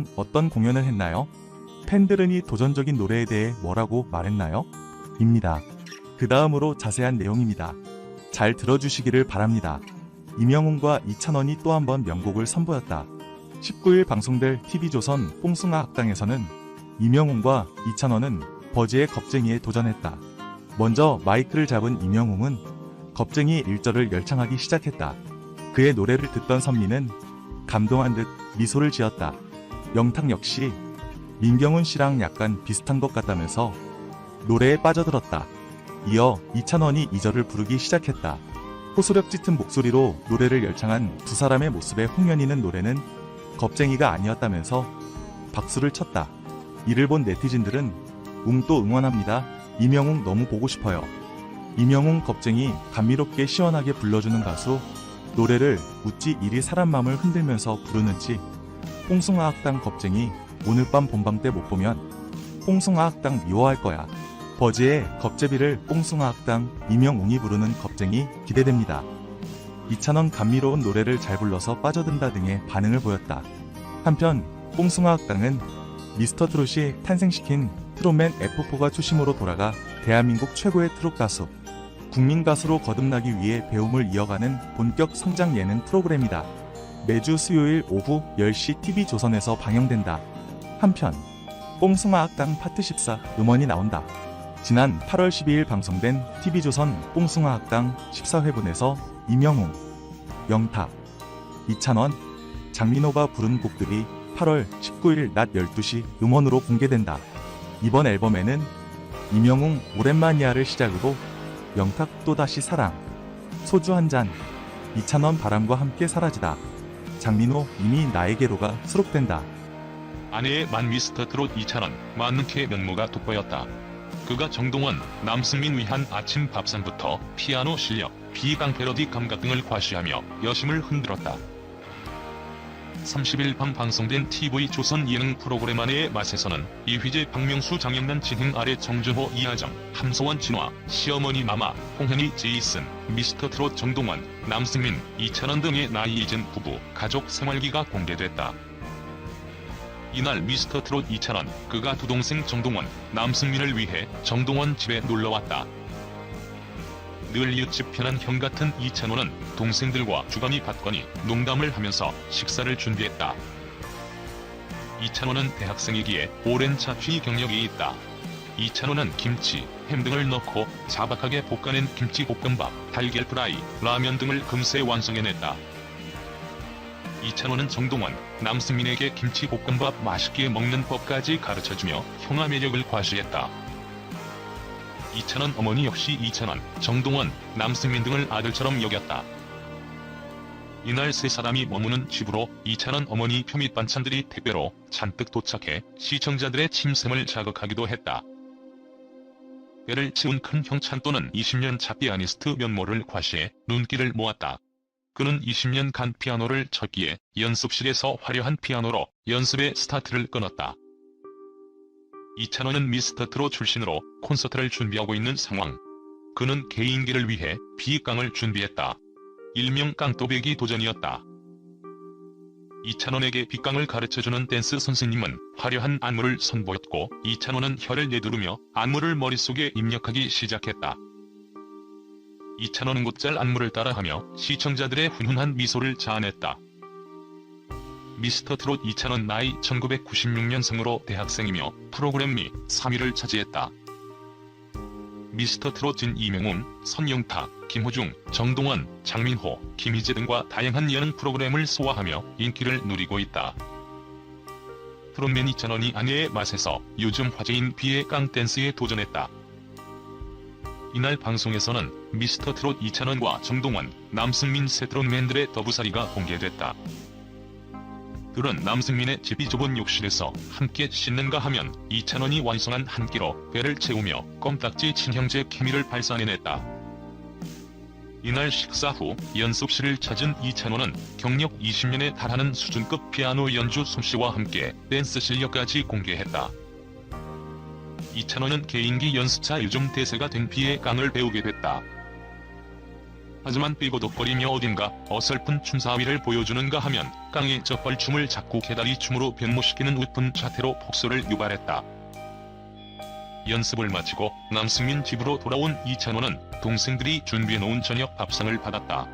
이찬원은 어떤 공연을 했나요? 팬들은 이 도전적인 노래에 대해 뭐라고 말했나요? 입니다. 그 다음으로 자세한 내용입니다. 잘 들어주시기를 바랍니다. 임영웅과 이찬원이 또 한 번 명곡을 선보였다. 19일 방송될 TV조선 뽕숭아 학당에서는 임영웅과 이찬원은 버즈의 겁쟁이에 도전했다. 먼저 마이크를 잡은 임영웅은 겁쟁이 1절을 열창하기 시작했다. 그의 노래를 듣던 선미는 감동한 듯 미소를 지었다. 영탁 역시 민경훈 씨랑 약간 비슷한 것 같다면서 노래에 빠져들었다. 이어 이찬원이 2절을 부르기 시작했다. 호소력 짙은 목소리로 노래를 열창한 두 사람의 모습에 홍연이는 노래는 겁쟁이가 아니었다면서 박수를 쳤다. 이를 본 네티즌들은 웅 또 응원합니다. 임영웅 너무 보고 싶어요. 임영웅 겁쟁이 감미롭게 시원하게 불러주는 가수, 노래를 어찌 이리 사람 마음을 흔들면서 부르는지. 뽕숭아 학당 겁쟁이 오늘 밤 본방 때 못 보면 뽕숭아 학당 미워할 거야. 버즈의 겁제비를 뽕숭아 학당 임영웅이 부르는 겁쟁이 기대됩니다. 이찬원 감미로운 노래를 잘 불러서 빠져든다 등의 반응을 보였다. 한편 뽕숭아 학당은 미스터트롯이 탄생시킨 트롯맨 F4가 초심으로 돌아가 대한민국 최고의 트롯 가수, 국민 가수로 거듭나기 위해 배움을 이어가는 본격 성장 예능 프로그램이다. 매주 수요일 오후 10시 TV조선에서 방영된다. 한편 뽕숭아 학당 파트 14 음원이 나온다. 지난 8월 12일 방송된 TV조선 뽕숭아 학당 14회분에서 임영웅, 영탁, 이찬원, 장민호가 부른 곡들이 8월 19일 낮 12시 음원으로 공개된다. 이번 앨범에는 임영웅 오랜만이야를 시작으로 영탁 또다시 사랑, 소주 한잔, 이찬원 바람과 함께 사라지다, 장민호 이미 나에게로가 수록된다. 아내의 만 미스터트롯 이찬원, 만능케 면모가 돋보였다. 그가 정동원, 남승민 위한 아침 밥상부터 피아노 실력, 비강 패러디 감각 등을 과시하며 여심을 흔들었다. 30일 밤 방송된 TV조선 예능 프로그램 아내의 맛에서는 이휘재, 박명수, 장영란, 진흥, 아래, 정준호, 이하정, 함소원, 진화, 시어머니 마마, 홍현희, 제이슨, 미스터트롯 정동원, 남승민, 이찬원 등의 나이 잊은 부부 가족 생활기가 공개됐다. 이날 미스터트롯 이찬원, 그가 두 동생 정동원, 남승민을 위해 정동원 집에 놀러왔다. 늘 이웃집 편한 형 같은 이찬원은 동생들과 주거니 받거니 농담을 하면서 식사를 준비했다. 이찬원은 대학생이기에 오랜 자취 경력이 있다. 이찬원은 김치, 햄 등을 넣고 자박하게 볶아낸 김치볶음밥, 달걀 프라이, 라면 등을 금세 완성해냈다. 이찬원은 정동원, 남승민에게 김치볶음밥 맛있게 먹는 법까지 가르쳐주며 형아 매력을 과시했다. 이찬원 어머니 역시 이찬원, 정동원, 남승민 등을 아들처럼 여겼다. 이날 세 사람이 머무는 집으로 이찬원 어머니 표 및 반찬들이 택배로 잔뜩 도착해 시청자들의 침샘을 자극하기도 했다. 배를 채운 큰 형 찬또는 20년 차 피아니스트 면모를 과시해 눈길을 모았다. 그는 20년간 피아노를 쳤기에 연습실에서 화려한 피아노로 연습의 스타트를 끊었다. 이찬원은 미스터트롯 출신으로 콘서트를 준비하고 있는 상황. 그는 개인기를 위해 비강을 준비했다. 일명 깡또배기 도전이었다. 이찬원에게 비강을 가르쳐주는 댄스 선생님은 화려한 안무를 선보였고 이찬원은 혀를 내두르며 안무를 머릿속에 입력하기 시작했다. 이찬원은 곧잘 안무를 따라하며 시청자들의 훈훈한 미소를 자아냈다. 미스터트롯 이찬원 나이 1996년생으로 대학생이며 프로그램 미 3위를 차지했다. 미스터트롯 진 임영웅, 선영탁, 김호중, 정동원, 장민호, 김희재 등과 다양한 예능 프로그램을 소화하며 인기를 누리고 있다. 트롯맨 이찬원이 아내의 맛에서 요즘 화제인 비의 깡 댄스에 도전했다. 이날 방송에서는 미스터트롯 이찬원과 정동원, 남승민 세 트롯맨들의 더부살이가 공개됐다. 둘은 남승민의 집이 좁은 욕실에서 함께 씻는가 하면 이찬원이 완성한 한 끼로 배를 채우며 껌딱지 친형제 케미를 발산해냈다. 이날 식사 후 연습실을 찾은 이찬원은 경력 20년에 달하는 수준급 피아노 연주 솜씨와 함께 댄스 실력까지 공개했다. 이찬원은 개인기 연습차 요즘 대세가 된 비의 깡을 배우게 됐다. 하지만 삐고덕거리며 어딘가 어설픈 춤사위를 보여주는가 하면 깡의 적벌춤을 자꾸 개다리춤으로 변모시키는 웃픈 자태로 폭소를 유발했다. 연습을 마치고 남승민 집으로 돌아온 이찬원은 동생들이 준비해놓은 저녁 밥상을 받았다.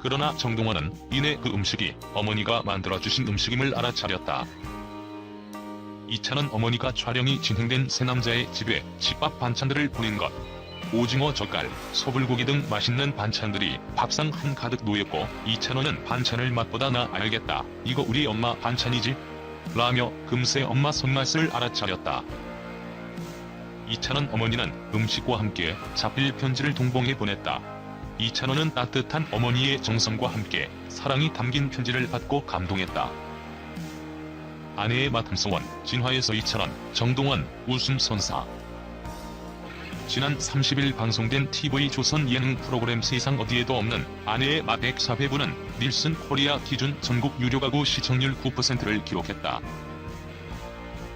그러나 정동원은 이내 그 음식이 어머니가 만들어주신 음식임을 알아차렸다. 이찬원 어머니가 촬영이 진행된 세 남자의 집에 집밥 반찬들을 보낸 것. 오징어 젓갈, 소불고기 등 맛있는 반찬들이 밥상 한가득 놓였고 이찬원은 반찬을 맛보다 나 알겠다. 이거 우리 엄마 반찬이지? 라며 금세 엄마 손맛을 알아차렸다. 이찬원 어머니는 음식과 함께 자필 편지를 동봉해 보냈다. 이찬원은 따뜻한 어머니의 정성과 함께 사랑이 담긴 편지를 받고 감동했다. 아내의 맛 함소원, 진화에서 이찬원, 정동원, 웃음 선사. 지난 30일 방송된 TV조선 예능 프로그램 세상 어디에도 없는 아내의 맛 104회부는 닐슨 코리아 기준 전국 유료 가구 시청률 9%를 기록했다.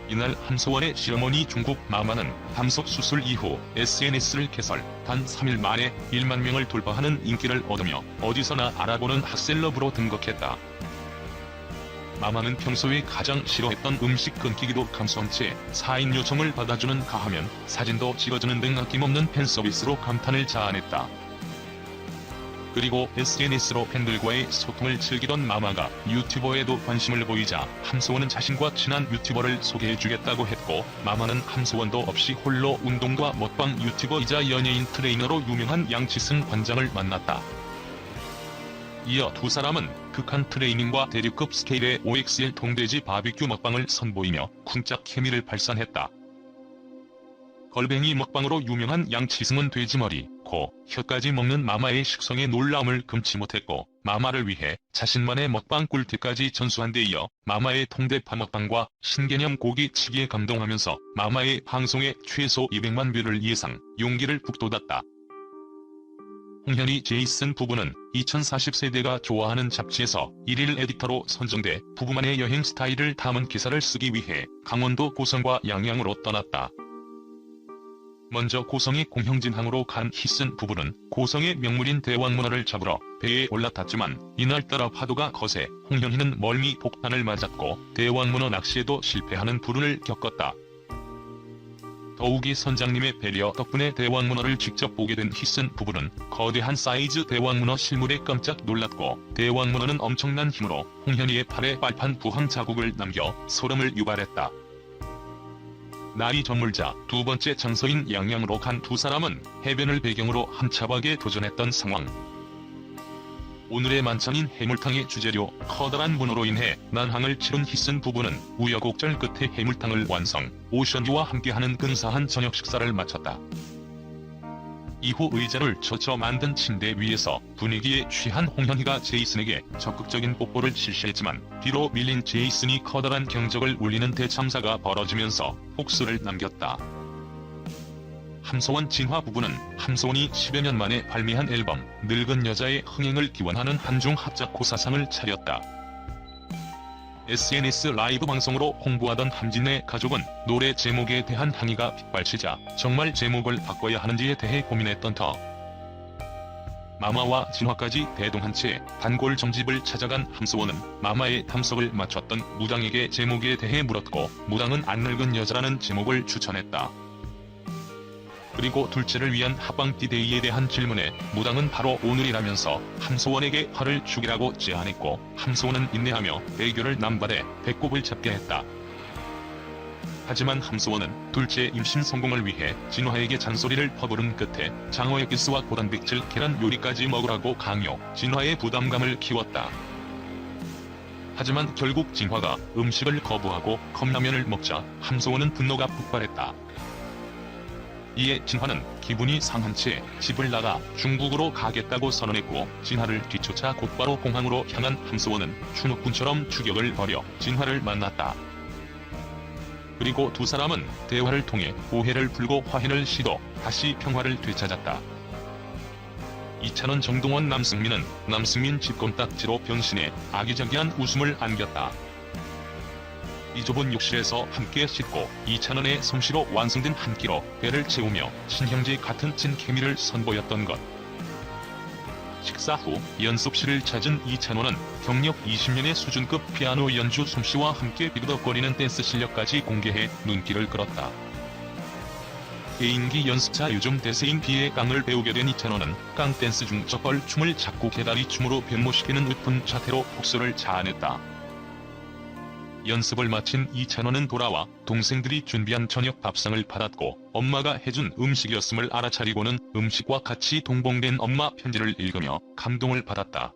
이날 함소원의 시어머니 중국 마마는 담석 수술 이후 SNS를 개설, 단 3일 만에 1만 명을 돌파하는 인기를 얻으며 어디서나 알아보는 핫셀럽으로 등극했다. 마마는 평소에 가장 싫어했던 음식 끊기기도 감수한 채 4인 요청을 받아주는 가하면 사진도 찍어주는 등 아낌없는 팬서비스로 감탄을 자아냈다. 그리고 SNS로 팬들과의 소통을 즐기던 마마가 유튜버에도 관심을 보이자 함소원은 자신과 친한 유튜버를 소개해주겠다고 했고 마마는 함소원도 없이 홀로 운동과 먹방 유튜버이자 연예인 트레이너로 유명한 양치승 관장을 만났다. 이어 두 사람은 극한 트레이닝과 대륙급 스케일의 OXL 동돼지 바비큐 먹방을 선보이며 쿵짝 케미를 발산했다. 걸뱅이 먹방으로 유명한 양치승은 돼지머리, 코, 혀까지 먹는 마마의 식성에 놀라움을 금치 못했고 마마를 위해 자신만의 먹방 꿀팁까지 전수한 데 이어 마마의 통대파 먹방과 신개념 고기치기에 감동하면서 마마의 방송에 최소 200만 뷰를 예상, 용기를 북돋았다. 홍현희 제이슨 부부는 2040세대가 좋아하는 잡지에서 1일 에디터로 선정돼 부부만의 여행 스타일을 담은 기사를 쓰기 위해 강원도 고성과 양양으로 떠났다. 먼저 고성의 공형진항으로 간 희슨 부부는 고성의 명물인 대왕문어를 잡으러 배에 올라탔지만 이날따라 파도가 거세 홍현희는 멀미 폭탄을 맞았고 대왕문어 낚시에도 실패하는 불운을 겪었다. 더욱이 선장님의 배려 덕분에 대왕문어를 직접 보게 된 희슨 부부는 거대한 사이즈 대왕문어 실물에 깜짝 놀랐고 대왕문어는 엄청난 힘으로 홍현희의 팔에 빨판 부항 자국을 남겨 소름을 유발했다. 날이 저물자 두 번째 장소인 양양으로 간 두 사람은 해변을 배경으로 함차박에 도전했던 상황. 오늘의 만찬인 해물탕의 주재료 커다란 문어로 인해 난항을 치른 희슨 부부는 우여곡절 끝에 해물탕을 완성, 오션뷰와 함께하는 근사한 저녁 식사를 마쳤다. 이후 의자를 젖혀 만든 침대 위에서 분위기에 취한 홍현희가 제이슨에게 적극적인 뽀뽀를 실시했지만 뒤로 밀린 제이슨이 커다란 경적을 울리는 대참사가 벌어지면서 폭수를 남겼다. 함소원 진화 부부는 함소원이 10여 년 만에 발매한 앨범 늙은 여자의 흥행을 기원하는 한중 합작고사상을 차렸다. SNS 라이브 방송으로 홍보하던 함진의 가족은 노래 제목에 대한 항의가 빗발치자 정말 제목을 바꿔야 하는지에 대해 고민했던 터. 마마와 진화까지 대동한 채 단골 점집을 찾아간 함소원은 마마의 탐석을 마쳤던 무당에게 제목에 대해 물었고 무당은 안 늙은 여자라는 제목을 추천했다. 그리고 둘째를 위한 합방 디데이에 대한 질문에 무당은 바로 오늘이라면서 함소원에게 화를 죽이라고 제안했고 함소원은 인내하며 애교를 남발해 배꼽을 잡게 했다. 하지만 함소원은 둘째 임신 성공을 위해 진화에게 잔소리를 퍼부른 끝에 장어 에기스와 고단백질 계란 요리까지 먹으라고 강요, 진화의 부담감을 키웠다. 하지만 결국 진화가 음식을 거부하고 컵라면을 먹자 함소원은 분노가 폭발했다. 이에 진화는 기분이 상한 채 집을 나가 중국으로 가겠다고 선언했고 진화를 뒤쫓아 곧바로 공항으로 향한 함소원은 추노꾼처럼 추격을 벌여 진화를 만났다. 그리고 두 사람은 대화를 통해 오해를 풀고 화해를 시도, 다시 평화를 되찾았다. 이찬원 정동원 남승민은 남승민 집껌딱지로 변신해 아기자기한 웃음을 안겼다. 이 좁은 욕실에서 함께 씻고 이찬원의 솜씨로 완성된 한 끼로 배를 채우며 친형제 같은 찐 케미를 선보였던 것. 식사 후 연습실을 찾은 이찬원은 경력 20년의 수준급 피아노 연주 솜씨와 함께 비그덕거리는 댄스 실력까지 공개해 눈길을 끌었다. 개인기 연습차 요즘 대세인 비의 깡을 배우게 된 이찬원은 깡댄스 중 저벌춤을 자꾸 개다리춤으로 변모시키는 웃픈 자태로 폭소를 자아냈다. 연습을 마친 이찬원은 돌아와 동생들이 준비한 저녁 밥상을 받았고 엄마가 해준 음식이었음을 알아차리고는 음식과 같이 동봉된 엄마 편지를 읽으며 감동을 받았다.